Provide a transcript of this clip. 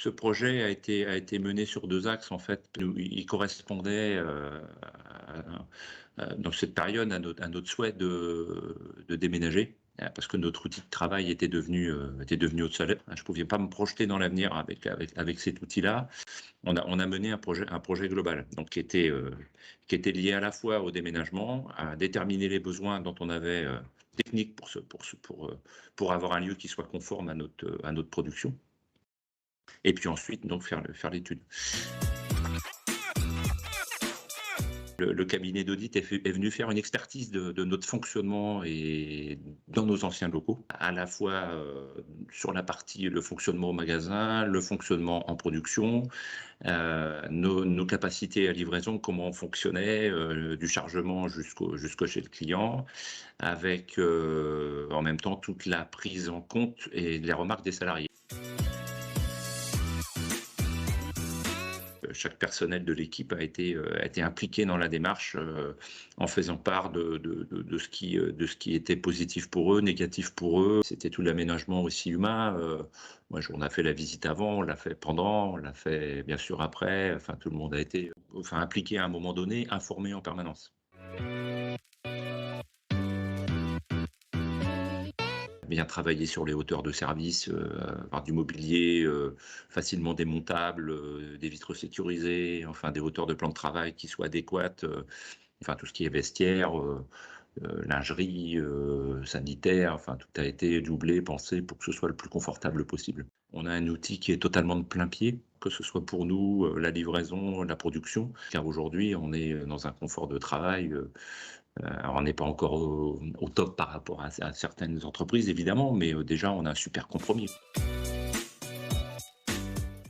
Ce projet a été mené sur 2 axes en fait. Il correspondait, dans cette période à notre souhait de déménager, parce que notre outil de travail était devenu obsolète. Je ne pouvais pas me projeter dans l'avenir avec cet outil-là. On a mené un projet global, donc qui était lié à la fois au déménagement, à déterminer les besoins dont on avait, techniques pour avoir un lieu qui soit conforme à notre production et puis ensuite donc faire l'étude. Le cabinet d'audit est venu faire une expertise de notre fonctionnement et dans nos anciens locaux, à la fois, sur la partie le fonctionnement au magasin, le fonctionnement en production, nos capacités à livraison, comment on fonctionnait, du chargement jusqu'au chez le client, avec, en même temps toute la prise en compte et les remarques des salariés. Chaque personnel de l'équipe a été impliqué dans la démarche, en faisant part de ce qui était positif pour eux, négatif pour eux. C'était tout l'aménagement aussi humain. Moi, on a fait la visite avant, on l'a fait pendant, on l'a fait bien sûr après. Enfin, tout le monde a été impliqué à un moment donné, informé en permanence. Bien travailler sur les hauteurs de service, avoir du mobilier, facilement démontable, des vitres sécurisées, enfin des hauteurs de plan de travail qui soient adéquates, enfin tout ce qui est vestiaire, lingerie, sanitaire, enfin tout a été doublé, pensé pour que ce soit le plus confortable possible. On a un outil qui est totalement de plein-pied, que ce soit pour nous, la livraison, la production, car aujourd'hui on est dans un confort de travail, alors on n'est pas encore au top par rapport à certaines entreprises évidemment, mais déjà on a un super compromis.